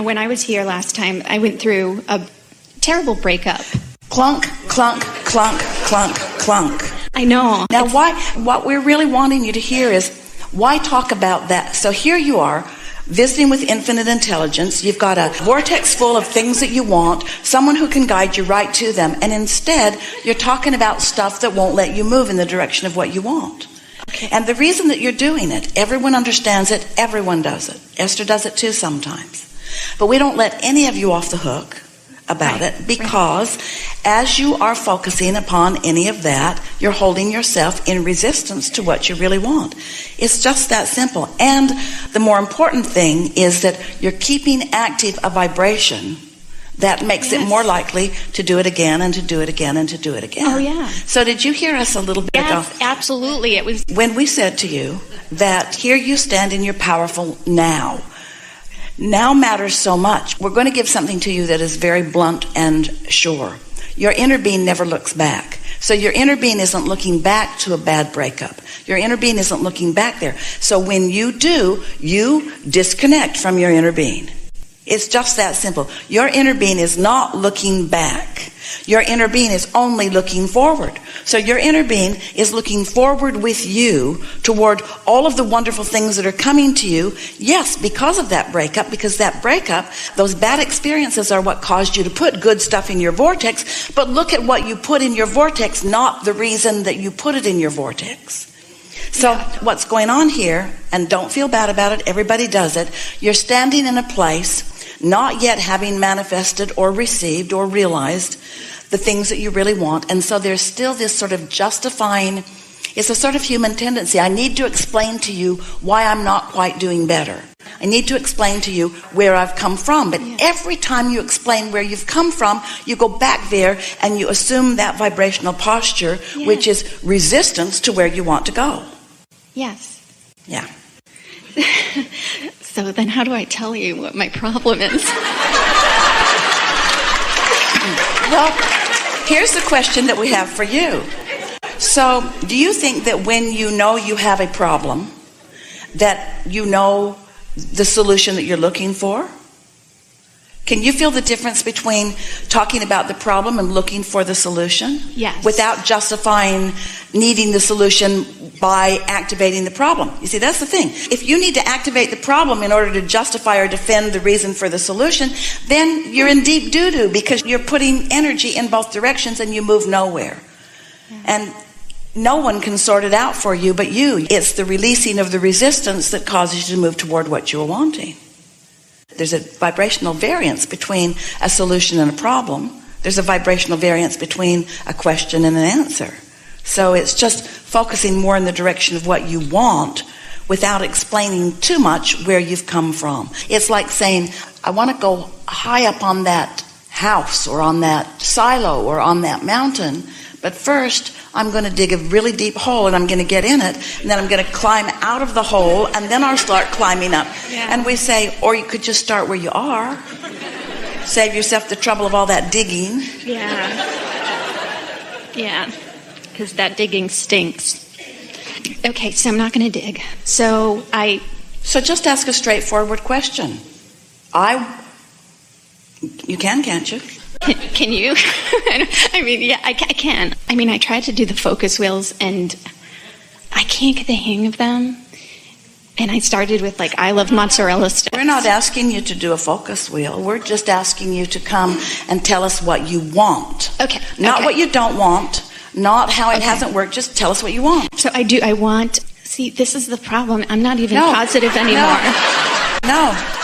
when I was here last time, I went through a terrible breakup. Clunk, clunk, clunk, clunk, clunk. I know. Now, what we're really wanting you to hear is, why talk about that? So here you are, visiting with infinite intelligence. You've got a vortex full of things that you want, someone who can guide you right to them, and instead you're talking about stuff that won't let you move in the direction of what you want. Okay. And the reason that you're doing it, everyone understands it, everyone does it. Esther does it too sometimes. But we don't let any of you off the hook about it, because as you are focusing upon any of that, you're holding yourself in resistance to what you really want. It's just that simple. And the more important thing is that you're keeping active a vibration that makes it more likely to do it again and to do it again and to do it again. Oh, yeah. So did you hear us a little bit ago? Yes, absolutely. It was when we said to you that here you stand in your powerful now. Now matters so much. We're going to give something to you that is very blunt and sure. Your inner being never looks back. So your inner being isn't looking back to a bad breakup. Your inner being isn't looking back there. So when you do, you disconnect from your inner being. It's just that simple. Your inner being is not looking back. Your inner being is only looking forward. So your inner being is looking forward with you toward all of the wonderful things that are coming to you. Yes, because of that breakup, because that breakup, those bad experiences are what caused you to put good stuff in your vortex. But look at what you put in your vortex, not the reason that you put it in your vortex. So what's going on here, and don't feel bad about it, everybody does it, you're standing in a place not yet having manifested or received or realized the things that you really want. And so there's still this sort of justifying, it's a sort of human tendency. I need to explain to you why I'm not quite doing better. I need to explain to you where I've come from. But every time you explain where you've come from, you go back there and you assume that vibrational posture, which is resistance to where you want to go. Yes. Yeah. So then how do I tell you what my problem is? Well, here's the question that we have for you. So, do you think that when you know you have a problem, that you know the solution that you're looking for? Can you feel the difference between talking about the problem and looking for the solution? Yes. Without justifying needing the solution by activating the problem. You see, that's the thing. If you need to activate the problem in order to justify or defend the reason for the solution, then you're in deep doo-doo, because you're putting energy in both directions and you move nowhere. Yeah. And no one can sort it out for you but you. It's the releasing of the resistance that causes you to move toward what you're wanting. There's a vibrational variance between a solution and a problem. There's a vibrational variance between a question and an answer. So it's just focusing more in the direction of what you want without explaining too much where you've come from. It's like saying, I want to go high up on that house or on that silo or on that mountain, but first I'm going to dig a really deep hole and I'm going to get in it, and then I'm going to climb out of the hole, and then I'll start climbing up. Yeah. And we say, or you could just start where you are. Save yourself the trouble of all that digging. Yeah, because that digging stinks. Okay, so I'm not going to dig. So just ask a straightforward question. You can, can't you? Can you? I mean, yeah, I can. I mean, I tried to do the focus wheels, and I can't get the hang of them. And I started with, I love mozzarella sticks. We're not asking you to do a focus wheel. We're just asking you to come and tell us what you want. Okay. Not what you don't want, not how it hasn't worked. Just tell us what you want. So I want... See, this is the problem. I'm not even positive anymore. No.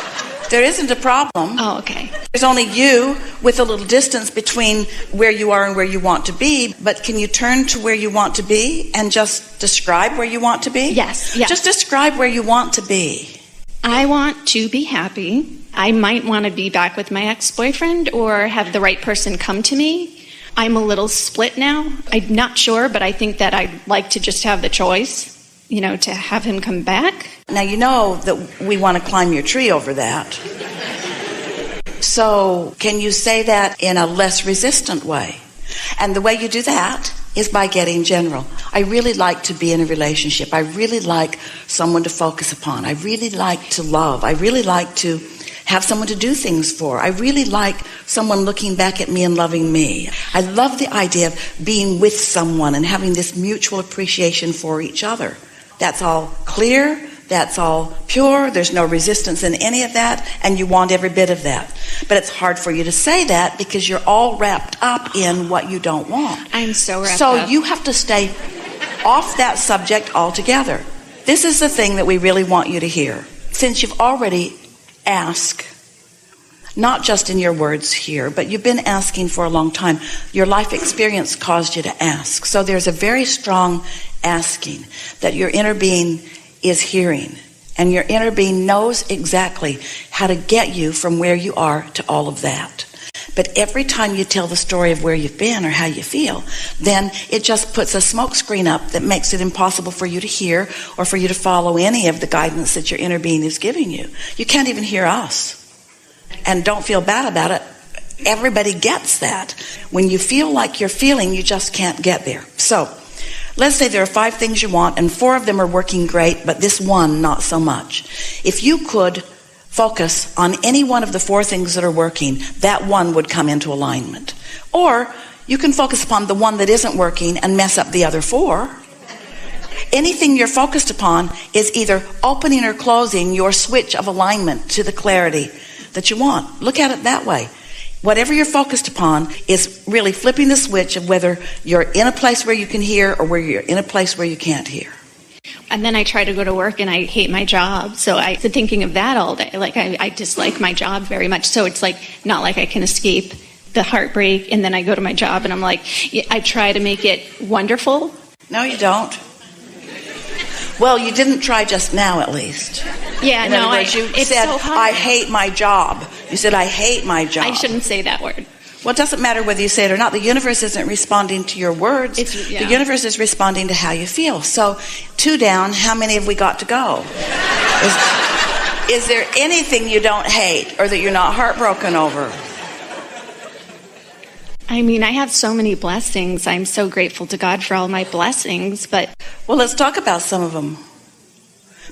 There isn't a problem. Oh, okay. There's only you with a little distance between where you are and where you want to be. But can you turn to where you want to be and just describe where you want to be? Yes. Just describe where you want to be. I want to be happy. I might want to be back with my ex-boyfriend or have the right person come to me. I'm a little split now. I'm not sure, but I think that I'd like to just have the choice, to have him come back. Now, you know that we want to climb your tree over that. So, can you say that in a less resistant way? And the way you do that is by getting general. I really like to be in a relationship. I really like someone to focus upon. I really like to love. I really like to have someone to do things for. I really like someone looking back at me and loving me. I love the idea of being with someone and having this mutual appreciation for each other. That's all clear. That's all pure. There's no resistance in any of that, and you want every bit of that. But it's hard for you to say that because you're all wrapped up in what you don't want. I'm so wrapped up. So you have to stay off that subject altogether. This is the thing that we really want you to hear. Since you've already asked, not just in your words here, but you've been asking for a long time, your life experience caused you to ask. So there's a very strong asking that your inner being is hearing. And your inner being knows exactly how to get you from where you are to all of that. But every time you tell the story of where you've been or how you feel, then it just puts a smoke screen up that makes it impossible for you to hear or for you to follow any of the guidance that your inner being is giving you. You can't even hear us. And don't feel bad about it. Everybody gets that. When you feel like you're feeling, you just can't get there. So, let's say there are 5 things you want and 4 of them are working great, but this one not so much. If you could focus on any one of the 4 things that are working, that one would come into alignment. Or you can focus upon the one that isn't working and mess up the other 4. Anything you're focused upon is either opening or closing your switch of alignment to the clarity that you want. Look at it that way. Whatever you're focused upon is really flipping the switch of whether you're in a place where you can hear or where you're in a place where you can't hear. And then I try to go to work and I hate my job. So I've been thinking of that all day. Like I dislike my job very much. So it's like not like I can escape the heartbreak. And then I go to my job and I'm like, I try to make it wonderful. No, you don't. Well, you didn't try just now, at least. Yeah, In other words, you it's said, so hard. I hate my job. You said, I hate my job. I shouldn't say that word. Well, it doesn't matter whether you say it or not. The universe isn't responding to your words. Yeah. The universe is responding to how you feel. So, 2 down, how many have we got to go? Is there anything you don't hate or that you're not heartbroken over? I mean, I have so many blessings. I'm so grateful to God for all my blessings, but... Well, let's talk about some of them.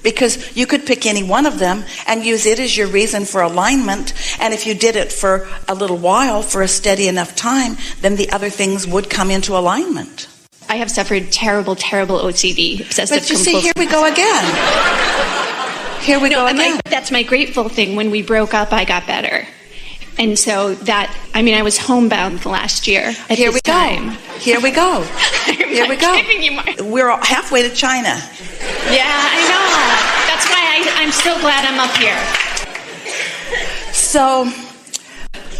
Because you could pick any one of them and use it as your reason for alignment. And if you did it for a little while, for a steady enough time, then the other things would come into alignment. I have suffered terrible, terrible OCD, obsessive But you see, here we go again. Here we go again. That's my grateful thing. When we broke up, I got better. And so that, I mean, I was homebound the last year at Here this we time. go. Here we go. Here we go. Giving you my... We're halfway to China. Yeah, I know. That's why I'm so glad I'm up here. So,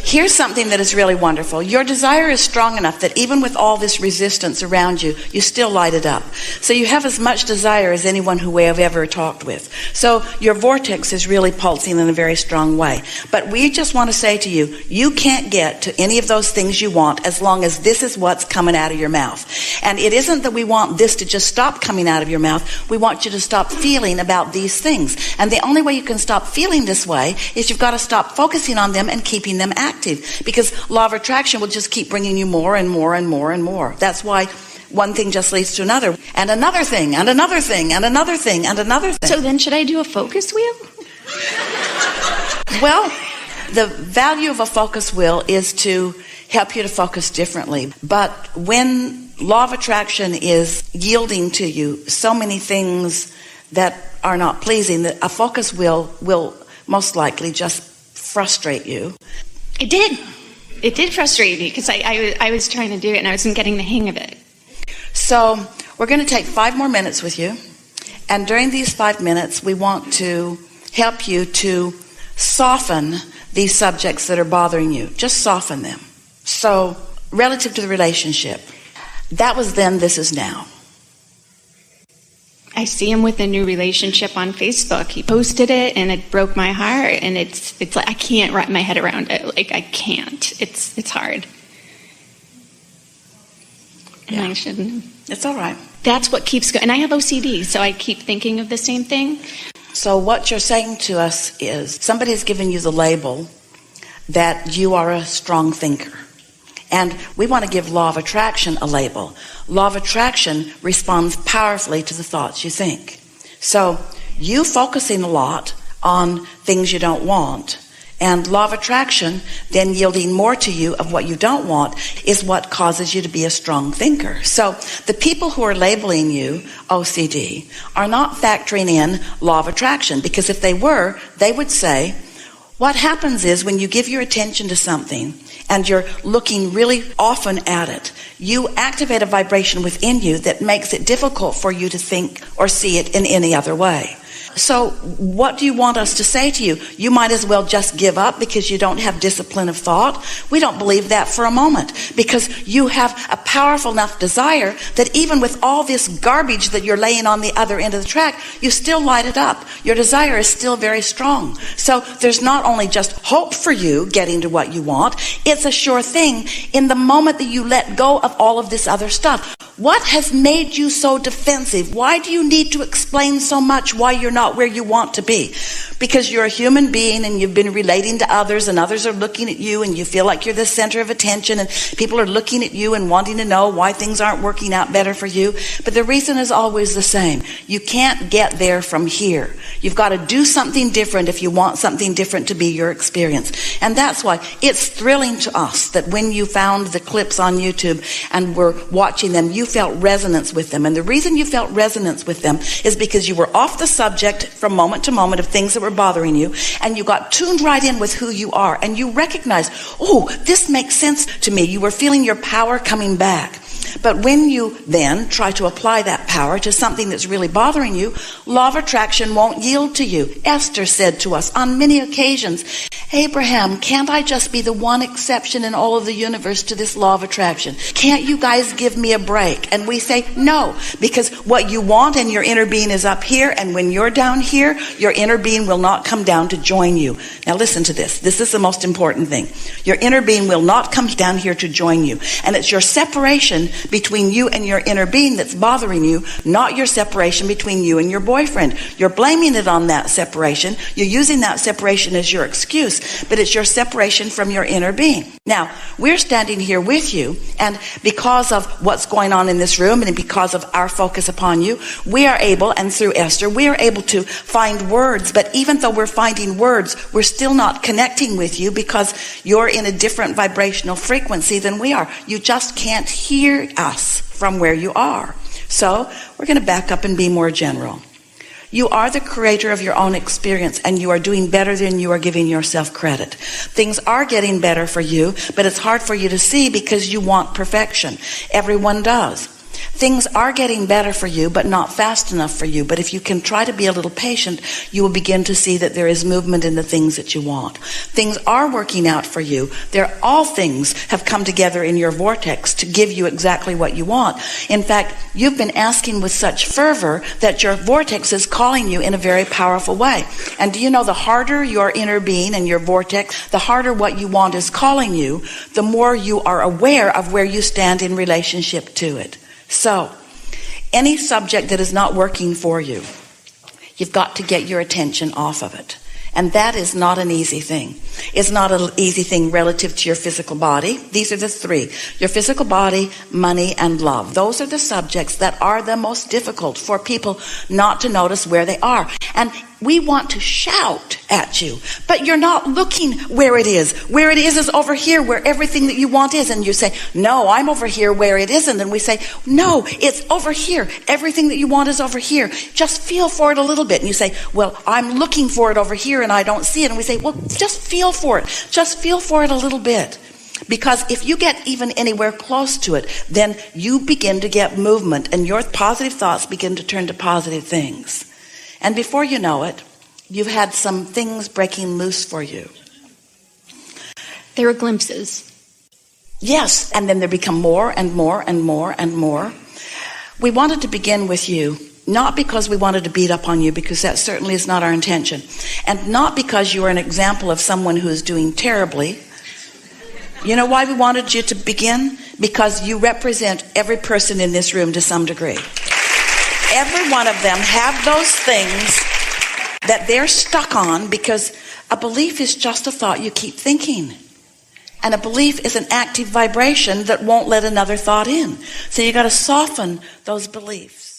here's something that is really wonderful. Your desire is strong enough that even with all this resistance around you, you still light it up. So you have as much desire as anyone who we have ever talked with. So your vortex is really pulsing in a very strong way. But we just want to say to you, you can't get to any of those things you want as long as this is what's coming out of your mouth. And it isn't that we want this to just stop coming out of your mouth. We want you to stop feeling about these things. And the only way you can stop feeling this way is you've got to stop focusing on them and keeping them active. Because law of attraction will just keep bringing you more and more and more and more. That's why one thing just leads to another, and another thing, and another thing, and another thing, and another thing. So then should I do a focus wheel? Well, the value of a focus wheel is to help you to focus differently. But when law of attraction is yielding to you so many things that are not pleasing, that a focus wheel will most likely just frustrate you. It did. It did frustrate me because I was trying to do it and I wasn't getting the hang of it. So we're going to take 5 more minutes with you. And during these 5 minutes, we want to help you to soften these subjects that are bothering you. Just soften them. So relative to the relationship, that was then, this is now. I see him with a new relationship on Facebook. He posted it and it broke my heart, and it's like I can't wrap my head around it. Like I can't. It's hard. And Yeah. I shouldn't. It's all right. That's what keeps going. And I have OCD, so I keep thinking of the same thing. So what you're saying to us is somebody's given you the label that you are a strong thinker. And we want to give law of attraction a label. Law of attraction responds powerfully to the thoughts you think. So you focusing a lot on things you don't want And law of attraction, then yielding more to you of what you don't want, is what causes you to be a strong thinker. So the people who are labeling you OCD are not factoring in law of attraction, because if they were, they would say, what happens is when you give your attention to something and you're looking really often at it, you activate a vibration within you that makes it difficult for you to think or see it in any other way. So what do you want us to say to you? You might as well just give up because you don't have discipline of thought. We don't believe that for a moment, because you have a powerful enough desire that even with all this garbage that you're laying on the other end of the track, you still light it up. Your desire is still very strong. So there's not only just hope for you getting to what you want, it's a sure thing in the moment that you let go of all of this other stuff. What has made you so defensive? Why do you need to explain so much why you're not where you want to be? Because you're a human being and you've been relating to others, and others are looking at you, and you feel like you're the center of attention, and people are looking at you and wanting to know why things aren't working out better for you. But the reason is always the same. You can't get there from here. You've got to do something different if you want something different to be your experience. And that's why it's thrilling to us that when you found the clips on YouTube and were watching them, you felt resonance with them. And the reason you felt resonance with them is because you were off the subject from moment to moment of things that were bothering you, and you got tuned right in with who you are, and you recognized, oh, this makes sense to me. You were feeling your power coming back. But when you then try to apply that power to something that's really bothering you, law of attraction won't yield to you. Esther said to us on many occasions, Abraham, can't I just be the one exception in all of the universe to this law of attraction? Can't you guys give me a break? And we say no, because what you want and your inner being is up here, and when you're down here, your inner being will not come down to join you. Now listen to this. This is the most important thing. Your inner being will not come down here to join you. And it's your separation between you and your inner being that's bothering you, not your separation between you and your boyfriend. You're blaming it on that separation. You're using that separation as your excuse, but it's your separation from your inner being. Now, we're standing here with you, and because of what's going on in this room and because of our focus upon you, we are able, and through Esther, we are able to find words. But even though we're finding words, we're still not connecting with you because you're in a different vibrational frequency than we are. You just can't hear us from where you are. So we're going to back up and be more general. You are the creator of your own experience, and you are doing better than you are giving yourself credit. Things are getting better for you, but it's hard for you to see because you want perfection. Everyone does. Things are getting better for you, but not fast enough for you. But if you can try to be a little patient, you will begin to see that there is movement in the things that you want. Things are working out for you. All things have come together in your vortex to give you exactly what you want. In fact, you've been asking with such fervor that your vortex is calling you in a very powerful way. And do you know, the harder your inner being and your vortex, the harder what you want is calling you, the more you are aware of where you stand in relationship to it. So, any subject that is not working for you, you've got to get your attention off of it. And that is not an easy thing. It's not an easy thing relative to your physical body. These are the three: your physical body, money, and love. Those are the subjects that are the most difficult for people not to notice where they are. And we want to shout at you, but you're not looking where it is. Where it is over here, where everything that you want is. And you say, no, I'm over here where it isn't. And we say, no, it's over here. Everything that you want is over here. Just feel for it a little bit. And you say, well, I'm looking for it over here and I don't see it. And we say, well, just feel for it. Just feel for it a little bit. Because if you get even anywhere close to it, then you begin to get movement, and your positive thoughts begin to turn to positive things. And before you know it, you've had some things breaking loose for you. There were glimpses. Yes, and then there become more and more and more and more. We wanted to begin with you, not because we wanted to beat up on you, because that certainly is not our intention. And not because you are an example of someone who is doing terribly. You know why we wanted you to begin? Because you represent every person in this room to some degree. Every one of them have those things that they're stuck on, because a belief is just a thought you keep thinking. And a belief is an active vibration that won't let another thought in. So you got to soften those beliefs.